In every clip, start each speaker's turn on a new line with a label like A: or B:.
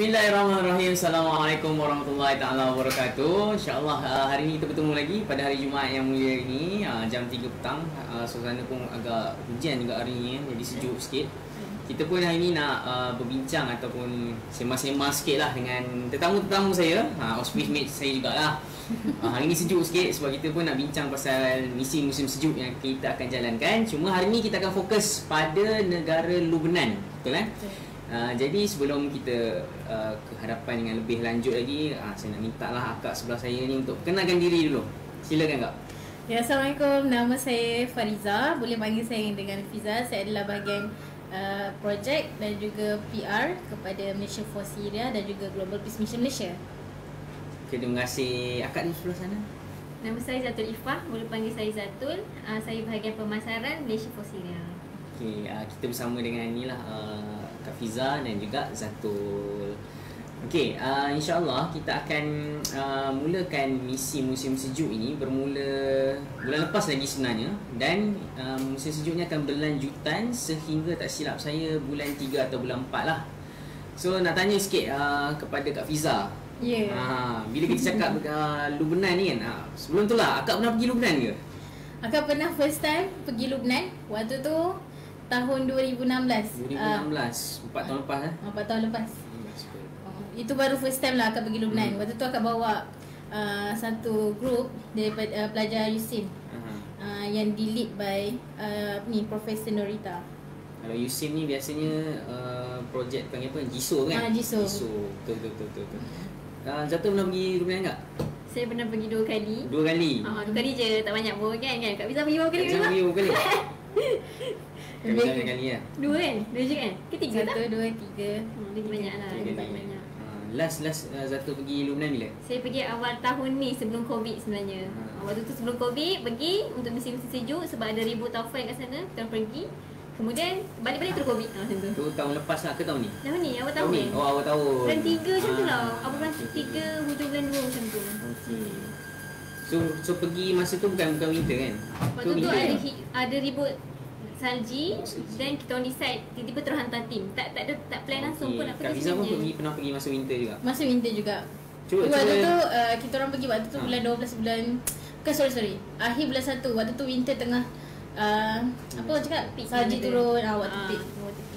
A: Bismillahirrahmanirrahim. Assalamualaikum warahmatullahi taala wabarakatuh. InsyaAllah hari ini kita bertemu lagi pada hari Jumaat yang mulia ini, jam 3 petang. Suasana pun agak hujan juga hari ini, jadi sejuk sikit. Kita pun hari ini nak berbincang ataupun sema-sema sikit lah dengan tetamu-tetamu saya, auspice mate saya jugalah. Hari ini sejuk sikit sebab kita pun nak bincang pasal misi musim sejuk yang kita akan jalankan. Cuma hari ini kita akan fokus pada negara Lubnan. Betul kan? Jadi sebelum kita ke hadapan dengan lebih lanjut lagi, saya nak minta lah akak sebelah saya ni untuk kenalkan diri dulu. Silakan kak.
B: Ya, Assalamualaikum. Nama saya Fariza. Boleh panggil saya dengan Fiza. Saya adalah bahagian projek dan juga PR kepada Malaysia for Syria dan juga Global Peace Mission Malaysia.
A: Okay, terima kasih. Akak di sebelah sana.
C: Nama saya Zatul Ifah. Boleh panggil saya Zatul. Saya bahagian pemasaran Malaysia for Syria.
A: Okay, kita bersama dengan inilah Kak Fiza dan juga Zatul. Okey, insyaAllah kita akan mulakan misi musim sejuk ini bermula bulan lepas lagi sebenarnya. Dan musim sejuk ni akan berlanjutan sehingga tak silap saya bulan 3 atau bulan 4 lah. So nak tanya sikit kepada Kak Fiza.
B: Ya.
A: Bila kita cakap Lubnan ni kan, sebelum tu lah akak pernah pergi Lubnan ke?
B: Akak pernah first time pergi Lubnan. Waktu tu tahun 2016.
A: 2016, 4 tahun lepas
B: 4 tahun lepas. Itu baru first time lah akak pergi Lubnan. Waktu tu akak bawa satu group daripada pelajar USIM yang di-lead by Profesor Norita.
A: Kalau USIM ni biasanya projek panggil apa? JISO kan?
B: JISO.
A: Betul. Zatul pernah pergi Lubnan tak?
C: Saya pernah pergi 2 kali.
A: 2 kali?
C: 2 kali je, tak banyak pun kan? Kak Fiza pergi berapa kali?
A: Kak Fiza pergi berapa kali? Kak Fiza pergi kali lah.
C: 2 kan? 2 je kan? Ketiga tak?
B: 1, 2, 3.
C: Lagi banyak lah.
A: Lagi banyak. Last Zatul pergi Lubnan bila?
C: Saya pergi awal tahun ni sebelum COVID sebenarnya. Waktu tu sebelum COVID pergi untuk musim sejuk sebab ada ribu taufan kat sana. Kita pergi. Kemudian balik-balik terus COVID macam tu.
A: Tu tahun lepas lah ke tahun ni?
C: Tahun ni, awal tahun ni.
A: Oh, awal tahun.
C: Bulan 3 macam tu lah. Awal bulan 3, hujung bulan 2 macam tu.
A: Okey. So pergi masa tu bukan winter kan?
C: Waktu tu ada ribut salji dan kita orang decide tiba-tiba terus hantar tim. Tak plan langsung pun nak
A: Kak
C: pergi
A: Fiza pun
C: sebenarnya.
A: pernah pergi masa winter juga?
B: Masa winter juga. Waktu tu kita orang pergi waktu tu bulan 12 bulan. Bukan sorry. Akhir bulan 1. Waktu tu winter tengah apa orang cakap? Salji turun waktu peak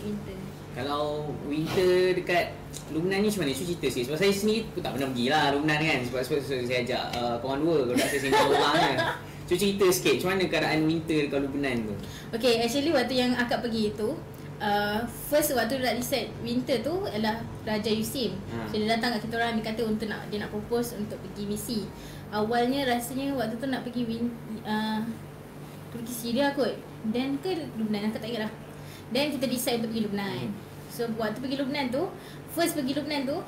B: winter.
A: Kalau winter dekat Lubnan ni macam mana? Cerita sikit. Sebab saya sendiri pun tak pernah pergi lah Lubnan kan. Sebab saya ajak korang dua. Kalau tak saya sendiri orang kan. So cerita sikit macam mana keadaan winter dekat Lubnan tu?
B: Okay, actually waktu yang akak pergi tu first waktu nak decide winter tu adalah Raja Yusim. So dia datang kat kita orang, dia kata dia nak propose untuk pergi misi. Awalnya rasanya waktu tu nak pergi Turki Syria kot. Then ke Lubnan, aku tak ingat lah. Then kita decide untuk pergi Lubnan. So waktu pergi Lubnan tu, first pergi Lubnan tu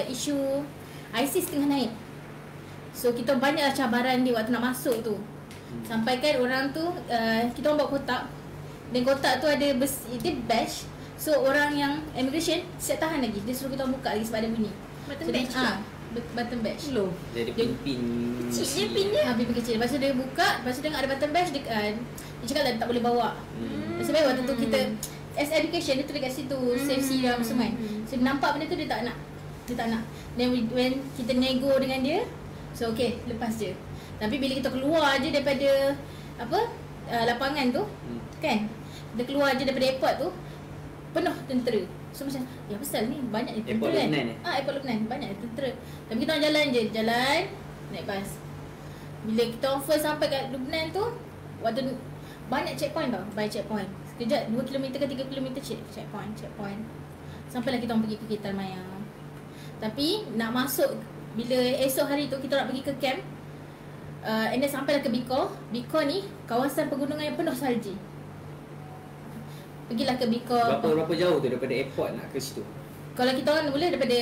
B: isu ISIS tengah naik. So kita banyaklah cabaran dia waktu nak masuk tu. Sampai kan orang tu kita orang bawa kotak. Dan kotak tu ada dia badge. So orang yang immigration siap tahan lagi. Dia suruh kita orang buka lagi sebab ada bunyi.
C: Button
B: So
C: badge
B: button badge.
C: Loh.
A: Dia ada pin
C: Kecil je pin dia.
B: Pin kecil. Lepas tu dia buka, lepas tu tengok ada button badge dia cakap tak boleh bawa. Sebab waktu tu kita as education dia tulis kat situ save Syria semua kan. So dia nampak benda tu dia tak nak. Then when kita nego dengan dia, so okay, lepas je. Tapi bila kita keluar je daripada lapangan tu kan, kita keluar je daripada airport tu penuh tentera. So macam ya pasal ni banyak tentera
A: Airport
B: kan.
A: Lubnan
B: Airport Lubnan banyak tentera. Tapi kita orang jalan naik bas. Bila kita orang first sampai kat Lubnan tu, waktu banyak checkpoint tau, by checkpoint. Sekejap 2 km ke 3 km checkpoint. Sampailah kita orang pergi ke Kitar Maya. Tapi nak masuk bila esok hari tu kita nak pergi ke camp. And then sampailah ke Bikor. Bikor ni kawasan pegunungan yang penuh salji. Pergilah ke Bikor.
A: Berapa jauh tu daripada airport nak ke situ?
B: Kalau kita orang boleh daripada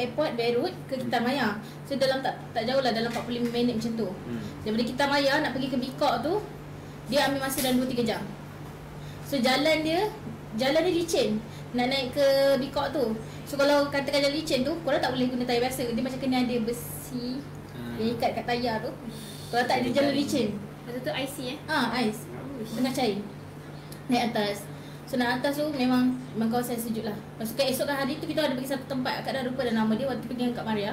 B: airport Beirut ke Kitar Maya. So dalam tak jauh lah, dalam 45 minit macam tu. Daripada Kitar Maya nak pergi ke Bikor tu dia ambil masa dalam 2-3 jam. So jalan dia licin. Nak naik ke Bikor tu. So kalau katakan jalan licin tu, korang tak boleh guna tayar biasa. Dia macam kena ada besi yang ikat kat tayar tu. Kalau tak dia jalan licin.
C: Lepas tu ice
B: Ais. Tengah cair. Naik atas. So nak hantar tu memang kawasan sejuk lah. Lepas tu keesokan hari tu kita ada pergi satu tempat kat dah lupa dah nama dia waktu pergi dengan Kak Maria.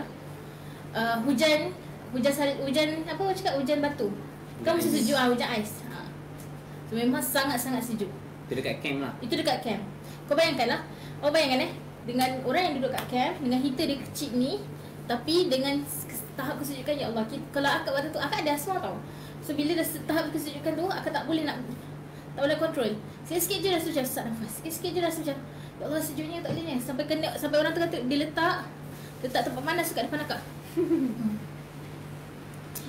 B: Hujan apa orang cakap, hujan batu. Kan mesti sejuk hujan ais. So memang sangat-sangat sejuk.
A: Itu dekat camp lah.
B: Itu dekat camp. Kau bayangkan lah. Kau bayangkan dengan orang yang duduk kat camp, dengan heater dia kecil ni, tapi dengan tahap kesejukan, ya Allah, kalau akak waktu tu akak ada asma tau. So bila dah tahap kesejukan tu, akak tak boleh kontrol. Sikit-sikit je rasa macam sesak nafas. Sikit-sikit je rasa macam, ya Allah sejuknya tak boleh ni. Sampai orang tu kata dia letak tempat panas kat depan akak.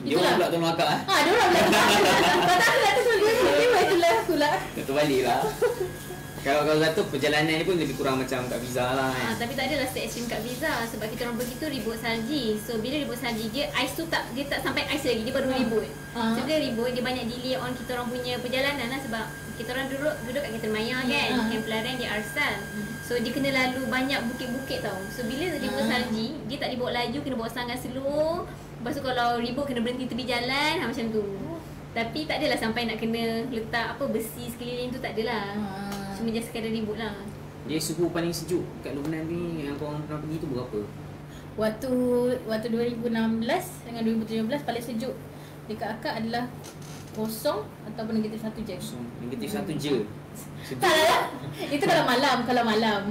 A: Dia orang pula tolong akak
B: dia orang pula tolong akak. Kata aku kata tolong dia, itulah aku lah.
A: Kata balik lah. Kalau kata perjalanan ni pun lebih kurang macam kat Visa lah kan.
C: Tapi tak adalah se-extreme kat Visa. Sebab kita orang pergi tu ribut salji. So bila ribut salji, dia ais tu dia tak sampai ais lagi, dia baru ribut. So dia ribut, dia banyak delay on kita orang punya perjalanan lah. Sebab kita orang duduk kat Kota Maya kan, Camp Pelarian di Arsal. So dia kena lalu banyak bukit-bukit tau. So bila ribut salji, dia tak dibawa laju, kena bawa sangat slow. Lepas tu kalau ribut kena berhenti tepi jalan, macam tu. Tapi tak adalah sampai nak kena letak besi sekeliling tu, tak adalah. Cuma just sekadar ribut lah.
A: Dia suhu paling sejuk kat Lebanon ni yang korang pernah pergi tu berapa?
B: Waktu 2016 dengan 2017 paling sejuk dekat akak adalah kosong ataupun -1 je.
A: -1 je.
B: Tak lah. Itu kalau malam.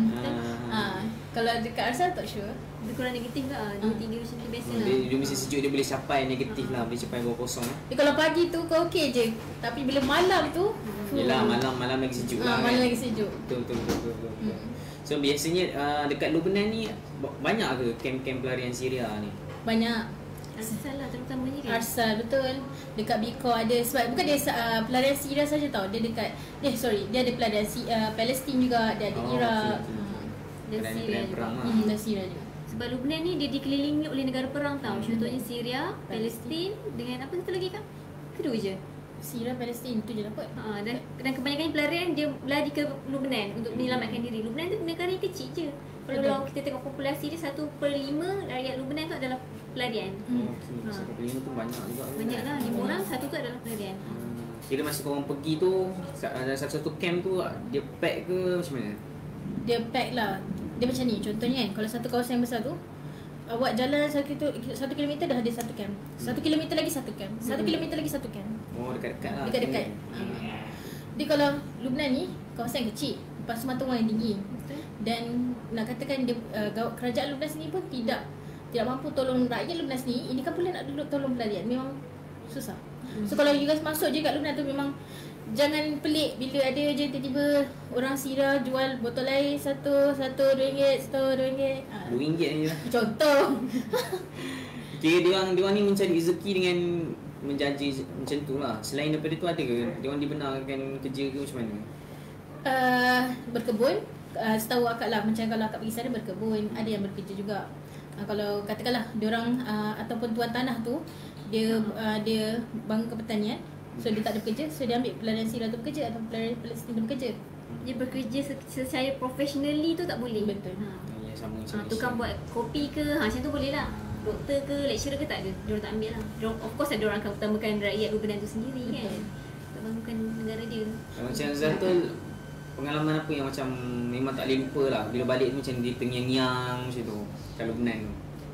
B: Kalau dekat Arsal tak sure.
C: Lebih kurang negatif lah, 2-3 macam tu biasa lah.
A: Dia mesti sejuk, dia boleh capai negatif lah, boleh capai bawah kosong lah.
B: Kalau pagi tu kau okey je. Tapi bila malam tu
A: yelah, malam lagi sejuk lah
B: malam
A: kan?
B: lagi sejuk.
A: Betul. So biasanya dekat Lebanon ni banyak ke camp-camp pelarian Syria ni?
B: Banyak.
C: Arsal lah terutamanya kan?
B: Arsal, betul. Dekat Biko ada, sebab bukan dia pelarian Syria saja tau. Dia dekat, dia ada pelarian Palestin juga, dia ada Iraq.
C: Dan Syria juga.
B: Dan Syria juga.
C: Sebab Lebanon ni dia dikelilingi oleh negara perang tau. Contohnya Syria, Palestin dengan apa satu lagi kan? Kedua je.
B: Syria, Palestin tu je dapat.
C: Dan kebanyakan pelarian dia lari ke Lebanon untuk menyelamatkan diri. Lebanon tu negara yang kecil je. Kalau kita tengok populasi dia 1/5 rakyat Lebanon tu adalah pelarian.
A: So 1/5 tu banyak juga.
C: Banyak lah, 5 orang, 1 tu adalah pelarian.
A: Kira masa korang pergi tu, satu camp tu dia pack ke macam mana?
B: Dia pack lah. Dia macam ni, contohnya kan, kalau satu kawasan yang besar tu, awak jalan 1 kilometer dah ada satu camp. 1 kilometer lagi satu camp. 1 kilometer lagi satu camp.
A: Oh, dekat-dekat lah.
B: Dekat-dekat. Jadi kalau Lebanon ni kawasan kecil, lepas tu mata wang yang tinggi. Dan nak katakan dia kerajaan Lebanon sini pun tidak mampu tolong rakyat Lebanon sini. Ini kan pula nak duduk tolong pelarian, memang susah. So kalau you guys masuk je kat Lebanon tu, memang jangan pelik bila ada je tiba-tiba orang Syria jual botol air RM1, RM2, RM2.
A: RM2 je lah.
B: Contoh.
A: Kira diorang ni mencari rezeki dengan menjanji macam tu lah. Selain daripada tu ada ke? Diorang dibenarkan kerja ke macam mana?
B: Berkebun. Setahu akak lah, macam kalau akak pergi sana berkebun, ada yang bekerja juga. Kalau katakanlah diorang ataupun tuan tanah tu dia bangun ke pertanian, so dia tak ada bekerja, so dia ambil pelarian Syria tu bekerja atau pelarian Palestin tu bekerja.
C: Dia bekerja secara professionally tu tak boleh.
B: Betul.
A: Ya, sama macam
C: tukang buat kopi ke, macam tu boleh lah. Doktor ke, lecturer ke tak ada, diorang tak ambil lah. Of course ada orang akan utamakan rakyat Lebanon tu sendiri. Betul. Kan, tak bangunkan negara dia.
A: Macam Zatul, pengalaman apa yang macam memang tak boleh lupa lah bila balik tu, macam dia terngiang-ngiang macam tu kat Lebanon tu?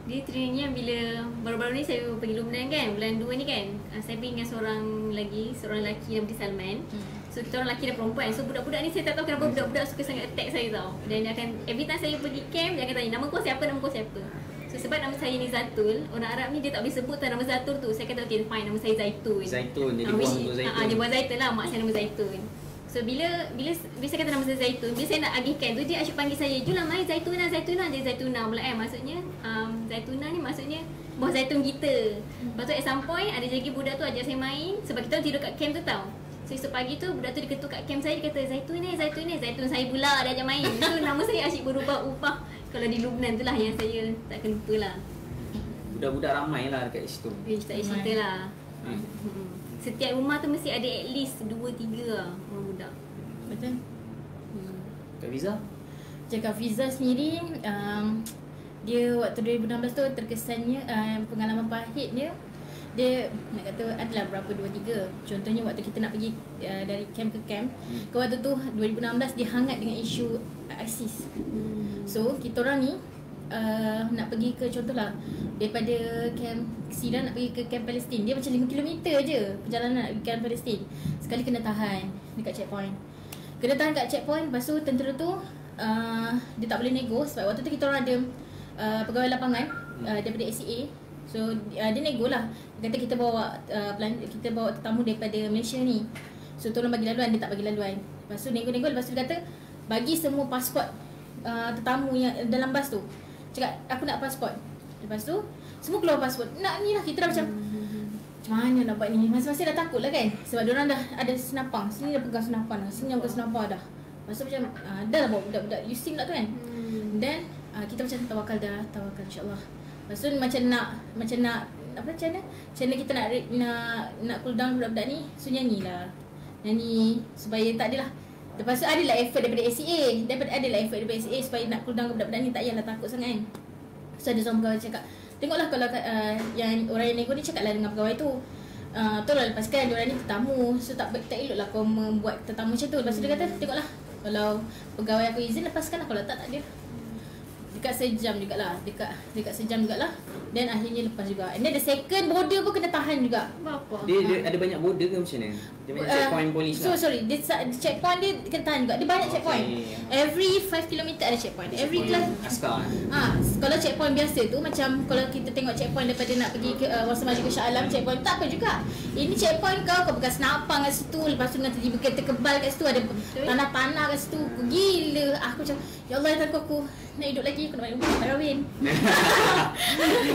C: Dia teringat bila baru-baru ni saya pergi Lebanon kan, bulan 2 ni kan. Saya pergi dengan seorang lelaki nama dia Salman. So kita orang lelaki dan perempuan. So budak-budak ni saya tak tahu kenapa budak-budak suka sangat attack saya tau. Dan dia akan, every time saya pergi camp, dia akan tanya, nama kau siapa, nama kau siapa. So sebab nama saya ni Zatul, orang Arab ni dia tak boleh sebut nama Zatul tu. Saya kata okay fine, nama saya Zaitun.
A: Zaitun, dia buang untuk Zaitun.
C: Dia buang Zaitun lah, mak saya nama Zaitun. So bila saya kata nama saya Zaitun, bila saya nak agihkan tu, dia asyik panggil saya, Julah mai Zaituna. Dia Zaituna pula maksudnya Zaituna ni maksudnya buah zaitun kita. Lepas tu at some point ada lagi budak tu ajak saya main, sebab kita tidur kat camp tu tau. So esok pagi tu budak tu dia ketuk kat camp saya, dia kata Zaitun saya pula dia ajak main. So nama saya asyik berubah-ubah. Kalau di Lebanon tu lah yang saya takkan lupa lah.
A: Budak-budak ramai lah dekat situ.
C: Tak payah cerita lah. Setiap rumah tu mesti ada at least 2-3 lah orang budak.
B: Betul.
A: Kak Fiza?
B: Cakap Fiza sendiri, dia waktu 2016 tu terkesannya pengalaman pahit dia dia nak kata adalah berapa 2-3. Contohnya waktu kita nak pergi dari camp ke camp, ke waktu tu 2016 dia hangat dengan isu ISIS. So kita orang ni nak pergi ke, contohlah daripada camp Syria nak pergi ke camp Palestin, dia macam 5 km je perjalanan nak pergi camp Palestin. Sekali kena tahan dekat checkpoint. Kena tahan kat checkpoint, lepas tu tentera tu dia tak boleh nego sebab waktu tu kita orang ada pegawai lapangan daripada ACA. So dia nego lah. Dia kata kita bawa kita bawa tetamu daripada Malaysia ni. So tolong bagi laluan, dia tak bagi laluan. Lepas tu nego-nego, lepas tu dia kata bagi semua pasport tetamu yang dalam bas tu. Cakap aku nak pasport. Lepas tu semua keluar pasport. Nak ni lah, kita dah macam mana nak buat ni? Masing-masing dah takut lah kan. Sebab diorang dah ada senapang. Sini dah pegang senapang dah, sini dah pegang senapang dah. Lepas tu macam dah lah bawa budak-budak USIM lah tu kan. Then kita macam tawakal insyaAllah. Lepas tu macam nak apa macam mana kita nak cool down budak-budak ni. So nyanyi supaya tak adalah. Lepas tu adalah effort daripada ACA, supaya nak cool down budak-budak ni, tak payahlah takut sangat kan. So ada seorang pegawai cakap, tengoklah kalau yang orang yang nego ni cakaplah dengan pegawai tu, tolong lepaskan diorang ni tetamu. So tak eloklah kau membuat tetamu macam tu. Lepas tu dia kata, tengoklah kalau pegawai aku izin, lepaskan lah. Kalau tak ada. Dekat sejam jugalah. Dekat sejam jugalah. Dan akhirnya lepas juga. And then the second border pun kena tahan juga.
C: Apa?
A: Dia ada banyak border ke macam mana? Dia banyak checkpoint polis lah.
B: Sorry, dia checkpoint dia kena tahan juga. Dia banyak checkpoint. Every 5 km ada checkpoint. Every class
A: askar.
B: Kalau checkpoint biasa tu macam kalau kita tengok checkpoint daripada nak pergi ke Wasa Maju ke Shah Alam, checkpoint tak apa juga. Ini checkpoint kau pegang senapang kat situ, lepas tu dengan tiba kereta kebal kat situ, ada tanah-tanah kat situ. Gila. Aku macam ya Allah, ya aku nak hidup lagi, aku nak balik rumah, tak kahwin.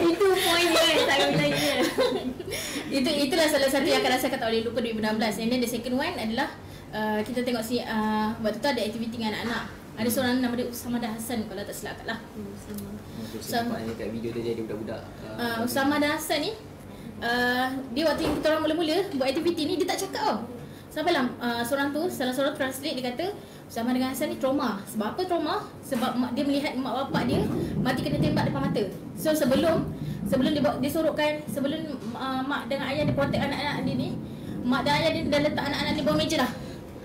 C: Itu point dia, tak kahwin lagi.
B: Itulah salah satu yang akan rasakan tak boleh lupa 2016. And then the second one adalah kita tengok waktu tu ada aktiviti dengan anak-anak. Ada seorang nama dia Usama Hassan kalau tak silap lah.
A: Nampak dekat video dia jadi budak-budak.
B: Usama Hassan ni dia waktu yang kita orang mula-mula buat aktiviti ni, dia tak cakap tau. Sampailah salah seorang translate, dia kata Usama Hassan ni trauma. Sebab apa trauma? Sebab dia melihat mak bapak dia mati kena tembak depan mata. So sebelum dia sorokkan, sebelum mak dengan ayah dia protect anak-anak dia ni, mak dan ayah dia dah letak anak-anak dia bawah meja dah.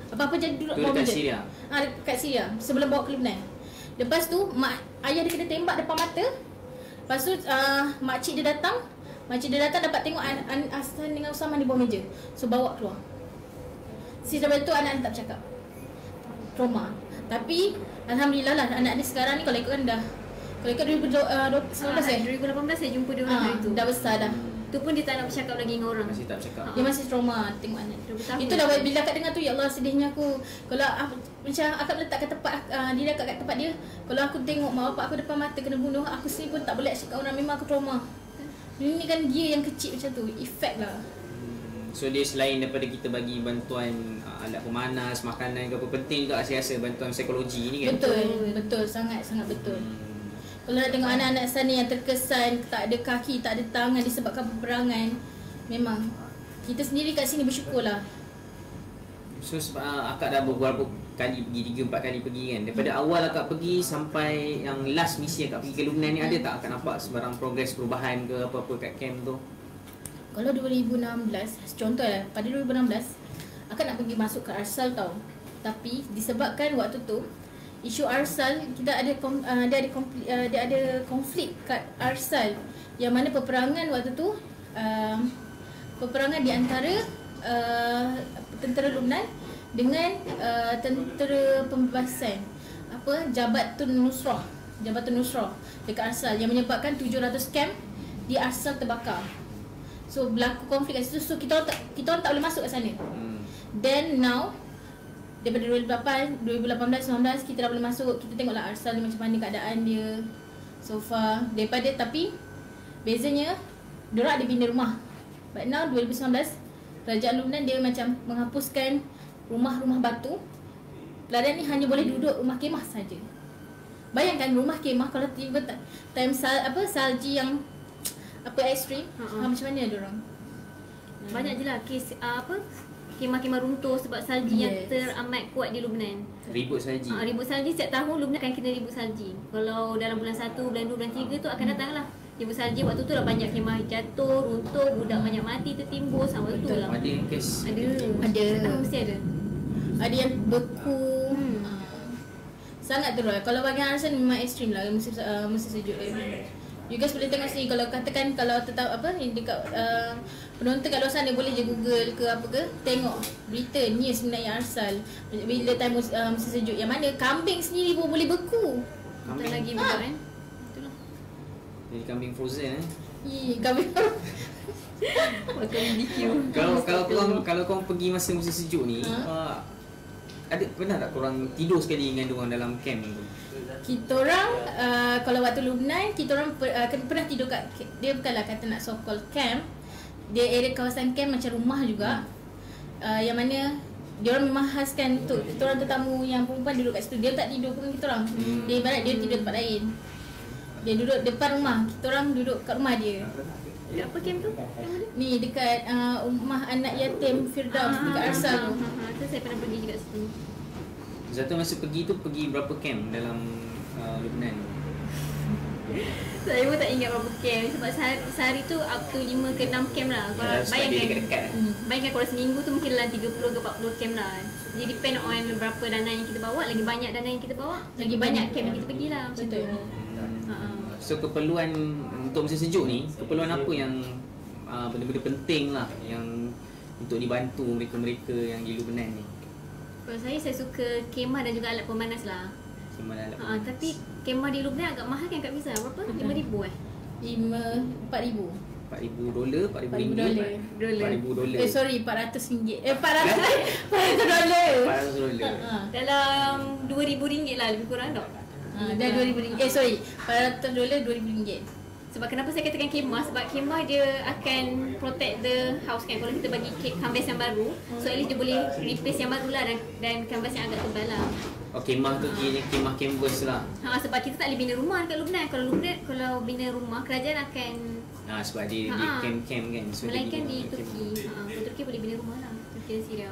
B: Apa-apa jadi duduk bawah meja.
A: Syria.
B: Dekat Syria, sebelum bawa ke Lebanon. Lepas tu ayah dia kena tembak depan mata. Lepas tu makcik dia datang dapat tengok Hassan dengan Usama di bawah meja. So bawa keluar. Sebab tu anak-anak tak bercakap. Trauma. Tapi alhamdulillah lah anak dia sekarang ni kalau ikutkan dah, kalau ikut
C: 2018 saya jumpa dia orang hari tu.
B: Dah besar dah.
C: Tu pun dia tak nak bercakap lagi dengan orang.
A: Masih tak bercakap.
B: Dia masih trauma tengok anak. Itulah bila akak dengar tu, ya Allah sedihnya aku. Kalau macam akak letak kat tempat dia kat tempat dia, kalau aku tengok mak bapak aku depan mata kena bunuh, aku sendiri pun tak boleh cakap orang, memang aku trauma. Ini kan dia yang kecil macam tu, efek lah.
A: So dia selain daripada kita bagi bantuan alat pemanas, makanan ke apa, penting juga saya rasa bantuan psikologi ni kan.
B: Betul, sangat betul. Kalau nak tengok anak-anak sana yang terkesan tak ada kaki, tak ada tangan disebabkan peperangan, memang kita sendiri kat sini bersyukurlah.
A: So akak dah beberapa kali pergi, 3-4 kali pergi kan. Daripada awal akak pergi sampai yang last misi akak pergi ke Lebanon ni, ada tak akak nampak sebarang progres perubahan ke apa-apa kat camp tu?
B: Kalau 2016, contohlah pada 2016 akak nak pergi masuk ke Arsal tau. Tapi disebabkan waktu tu isu Arsal, kita ada konflik kat Arsal, yang mana peperangan waktu tu peperangan di antara tentera Lebanon dengan tentera pembebasan Jabhatun Nusrah dekat Arsal, yang menyebabkan 700 camp di Arsal terbakar. So berlaku konflik kat situ. So kita orang tak boleh masuk kat sana. Then now daripada 2018, 19 kita dah boleh masuk. Kita tengoklah Arsal ni macam mana keadaan dia so far. Tapi bezanya diorang ada pindah rumah. But now 2019 Kerajaan Lebanon dia macam menghapuskan rumah-rumah batu. Pelarian ni hanya boleh duduk rumah kemah saja. Bayangkan rumah kemah kalau tiba time salji yang ekstrim, macam mana ada orang?
C: Banyak je lah kes kemah-kemah runtuh sebab salji yang teramat kuat di Lebanon.
A: Ribut salji.
C: Ribut salji setiap tahun Lebanon akan kena ribut salji. Kalau dalam bulan 1, bulan 2, bulan 3 tu akan datang lah Ribut salji waktu tu lah banyak kemah jatuh, runtuh, budak banyak mati tertimbus. Waktu tu lah.
A: Ada yang kes.
B: Ada.
C: Mesti ada.
B: Ada yang beku. Sangat teruk. Kalau bagian Arsan memang ekstrim lah musim sejuk. You guys boleh tengok sini kalau katakan kalau tetap apa ni dekat penonton kat luar sana boleh je Google ke apa ke tengok berita news mengenai Arsal bila time musim sejuk yang mana kambing sendiri pun boleh beku.
C: Tak lagi budak kan. Itulah.
A: Jadi kambing frozen
B: Kambing
C: Makan BBQ.
A: Kalau korang pergi masa musim sejuk ni, ada pernah tak korang tidur sekali dengan diorang dalam camp tu?
B: Kita orang kalau waktu Lubnan kita orang pernah tidur kat dia bukanlah kata nak so called camp. Dia area kawasan camp macam rumah juga. Yang mana dia orang memahaskan untuk kita orang tetamu yang perempuan duduk kat situ. Dia tak tidur pun kita orang. Dia ibarat dia tidur tempat lain. Dia duduk depan rumah, kita orang duduk kat rumah dia.
C: Apa camp tu?
B: Ni dekat rumah anak yatim Firdaus dekat Arsal tu.
C: Tu saya pernah pergi juga situ.
A: Zato masa pergi tu pergi berapa camp dalam Lebanon?
C: Saya pun tak ingat berapa camp sebab sehari tu up to 5 ke 6 camp lah. Kalau
A: dekat-dekat.
C: Bayangkan kalau seminggu tu mungkin dalam 30 ke 40 camp lah. Jadi depend on berapa dana yang kita bawa, lagi banyak dana yang kita bawa, lagi banyak camp yang kita pergi lah macam tu.
A: So keperluan untuk musim sejuk ni, keperluan apa yang benda-benda penting lah yang untuk dibantu mereka-mereka yang di Lebanon ni?
C: Kalau saya suka kemah dan juga alat pemanas lah. Tapi kemah di Lebanon agak mahal kan Kak Fiza? Berapa? $5,000
B: $4,000.
A: $4,000, $4,000.
B: Sorry, $400. $400.
C: Dalam $2,000 lah lebih kurang tak?
B: Dah $2,000. Sorry, $400 $2,000.
C: Sebab kenapa saya katakan kemah? Sebab kemah dia akan protect the house kan. Kalau kita bagi canvas yang baru, so at least dia boleh replace yang baru lah dan canvas yang agak tebal lah.
A: Kemah tu kemah canvas lah.
C: Sebab kita tak boleh bina rumah dekat Lebanon. Kalau bina rumah, kerajaan akan
A: sebab dia di camp-camp kan. So
C: melainkan di Turki. Turki boleh bina rumah lah. Turki dan Syria.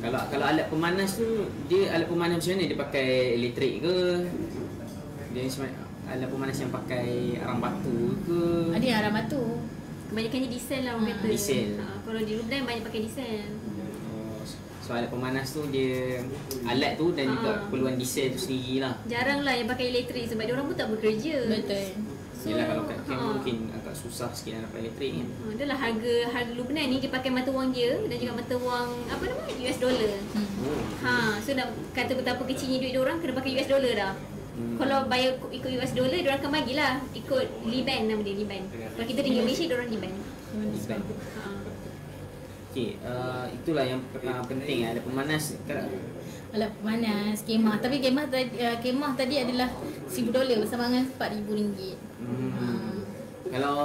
A: Kalau alat pemanas tu, dia alat pemanas macam mana? Dia pakai elektrik ke? Dia alat pemanas yang pakai arang batu ke?
B: Ada yang arang batu.
C: Kebanyakannya diesel lah orang kata.
A: Diesel.
C: Kalau di Lebanon banyak pakai diesel.
A: So alat pemanas tu dia alat tu dan juga keperluan diesel tu sendiri lah.
C: Jarang lah yang pakai elektrik sebab dia orang pun tak bekerja.
B: Betul.
A: Yelah kalau kat camp mungkin agak susah sikit nak dapat elektrik kan.
C: Adalah harga Lebanon ni dia pakai mata wang dia dan juga mata wang apa nama US dollar. So nak kata betapa kecilnya duit dia orang kena pakai US dollar dah. Kalau bayar ikut US dollar dia orang akan bagilah ikut Liban nama dia Liban. Kalau kita ringgit Malaysia dia orang Liban.
A: Okey, itulah yang penting ada pemanas.
B: Alat pemanas, kemah. Tapi kemah tadi adalah $1,000 bersama dengan $4,000.
A: Kalau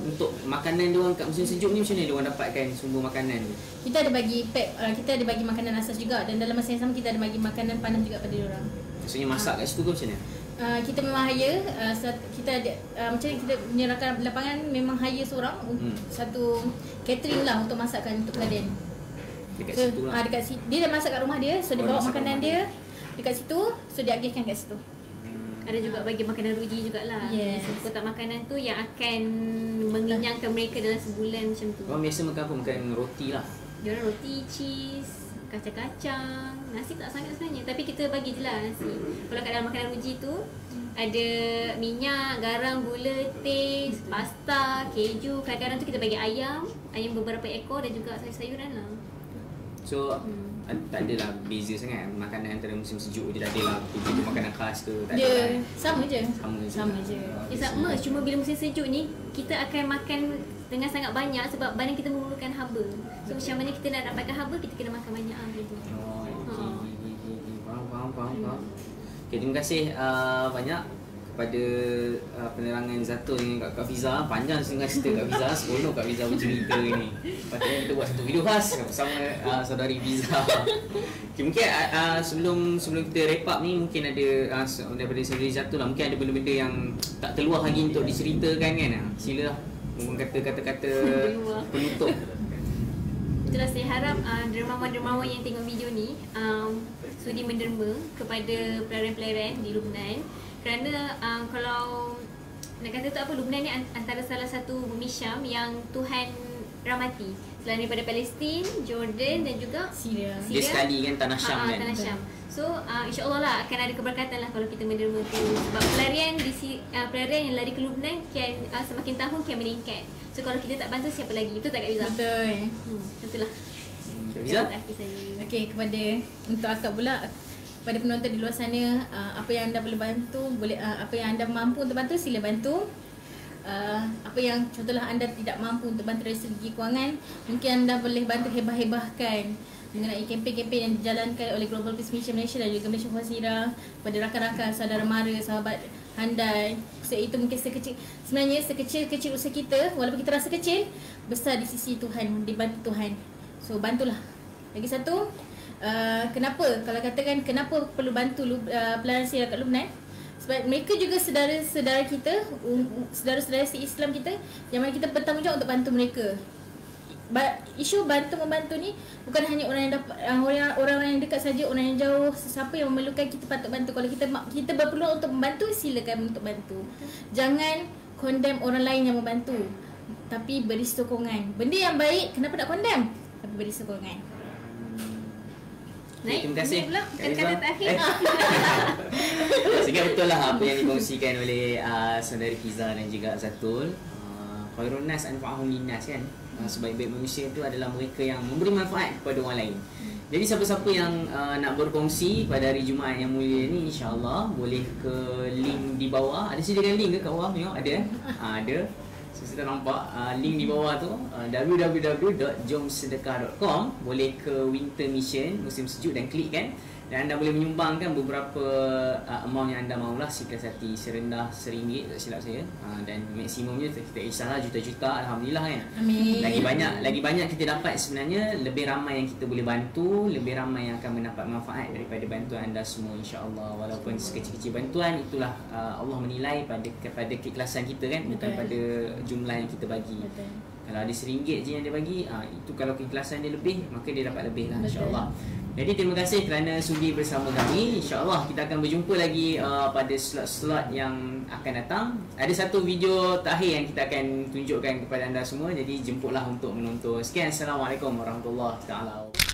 A: untuk makanan diorang kat musim sejuk ni macam mana diorang dapatkan sumber makanan ni?
B: Kita ada bagi kita ada bagi makanan asas juga dan dalam masa yang sama kita ada bagi makanan panas juga pada diorang.
A: Maksudnya masak kat situ ke macam mana?
B: Kita memang hire kita ada macam ni kita menyerahkan lapangan memang hire seorang satu catering lah untuk masakkan untuk pelarian.
A: Dekat situ lah.
B: Dekat situ. Dia dah masak kat rumah dia, so dia bawa makanan dia dekat situ, so dia agihkan kat situ.
C: Ada juga bagi makanan ruji jugalah.
B: Yes.
C: Kotak makanan tu yang akan mengenyangkan mereka dalam sebulan macam tu.
A: Orang biasa makan apa? Makan roti lah.
C: Dia orang roti, cheese, kacang-kacang. Nasi tak sangat sebenarnya, tapi kita bagi je lah nasi. Kalau kat dalam makanan ruji tu ada minyak, garam, gula, teh, pasta, keju. Kadang-kadang tu kita bagi ayam beberapa ekor dan juga sayur-sayuran lah.
A: So tak adalah beza sangat makanan antara musim sejuk je, tak adalah tu makanan khas ke, tak ada.
B: Sama je.
A: Sama
B: je.
C: Sama, cuma bila musim sejuk ni kita akan makan dengan sangat banyak sebab badan kita memerlukan haba. So macam mana kita nak dapatkan haba, kita kena makan banyak gitu.
A: Faham. Okay, terima kasih banyak kepada penerangan Zato dengan Kak Fiza. Panjang dengan cerita Kak Fiza, seronok Kak Fiza bercerita ni. Patutnya kita buat satu video khas bersama saudari Fiza. Okay, mungkin sebelum kita wrap up ni, mungkin ada daripada saudari Zato lah, mungkin ada benda-benda yang tak terluah lagi untuk diceritakan kan. Sila lah kata-kata penutup.
C: Itulah saya harap dermawan-dermawan yang tengok video ni sudi menderma kepada pelarian-pelarian di Lebanon. Kerana kalau nak kata tu apa, Lubnan ni antara salah satu bumi Syam yang Tuhan rahmati. Selain daripada Palestin, Jordan dan juga
B: Syria.
A: Dia sekali kan tanah Syam kan.
C: Tanah Syam. So insya-Allah lah akan ada keberkatan lah kalau kita menderma tu. Sebab pelarian pelarian yang lari ke Lubnan semakin tahun kian meningkat. So kalau kita tak bantu siapa lagi? Betul tak Kak Fiza?
B: Betul.
C: Itulah.
A: Fiza?
B: Okey, untuk akak pula, pada penonton di luar sana, apa yang anda boleh bantu, apa yang anda mampu untuk bantu, sila bantu. Apa yang contohlah anda tidak mampu untuk bantu dari segi kewangan, mungkin anda boleh bantu hebah-hebahkan mengenai kempen-kempen yang dijalankan oleh Global Peace Mission Malaysia dan juga Malaysia Khawazira pada rakan-rakan, saudara mara, sahabat handai. So itu mungkin sebenarnya sekecil-kecil usaha kita, walaupun kita rasa kecil, besar di sisi Tuhan, dibantu Tuhan. So bantulah. Lagi satu, kenapa kenapa perlu bantu pelarian Syria kat Lubnan? Sebab mereka juga saudara-saudara kita, saudara-saudara Islam kita, yang mana kita bertanggungjawab untuk bantu mereka. Isu bantu-membantu ni bukan hanya orang yang dekat saja, orang yang jauh, sesiapa yang memerlukan kita patut bantu. Kalau kita berpeluang untuk membantu, silakan untuk bantu. Jangan condemn orang lain yang membantu, tapi beri sokongan. Benda yang baik, kenapa nak condemn? Tapi beri sokongan.
A: Terima kasih.
C: Kata-kata terakhir.
A: Saya betul lah apa yang dikongsikan oleh saudari Fiza dan juga Zatul. Khairun nas anfa'ahum linnas kan. Sebaik-baik manusia itu adalah mereka yang memberi manfaat kepada orang lain. Jadi siapa-siapa yang nak berkongsi pada hari Jumaat yang mulia ni, insya-Allah boleh ke link di bawah. Ada sediakan link ke kat bawah? Tengok ada. Ada. So, kita nampak link di bawah tu, www.jomsedekah.com. Boleh ke Winter Mission musim sejuk dan klik kan. Dan anda boleh menyumbangkan beberapa amount yang anda mahulah, sikas hati, serendah RM1 tak silap saya. Dan maksimumnya kita kisahlah juta-juta, alhamdulillah kan.
B: Amin.
A: Lagi banyak kita dapat sebenarnya, lebih ramai yang kita boleh bantu, lebih ramai yang akan mendapat manfaat daripada bantuan anda semua, insya-Allah. Walaupun sekecil-kecil bantuan, itulah Allah menilai pada keikhlasan kita kan, bukan pada jumlah yang kita bagi.
B: Betul.
A: Kalau ada RM1 je yang dia bagi, itu kalau keikhlasan dia lebih, maka dia dapat lebih lah, insya-Allah. Jadi terima kasih kerana sudi bersama kami. InsyaAllah kita akan berjumpa lagi pada slot-slot yang akan datang. Ada satu video terakhir yang kita akan tunjukkan kepada anda semua. Jadi jemputlah untuk menonton. Sekian, Assalamualaikum warahmatullahi wabarakatuh.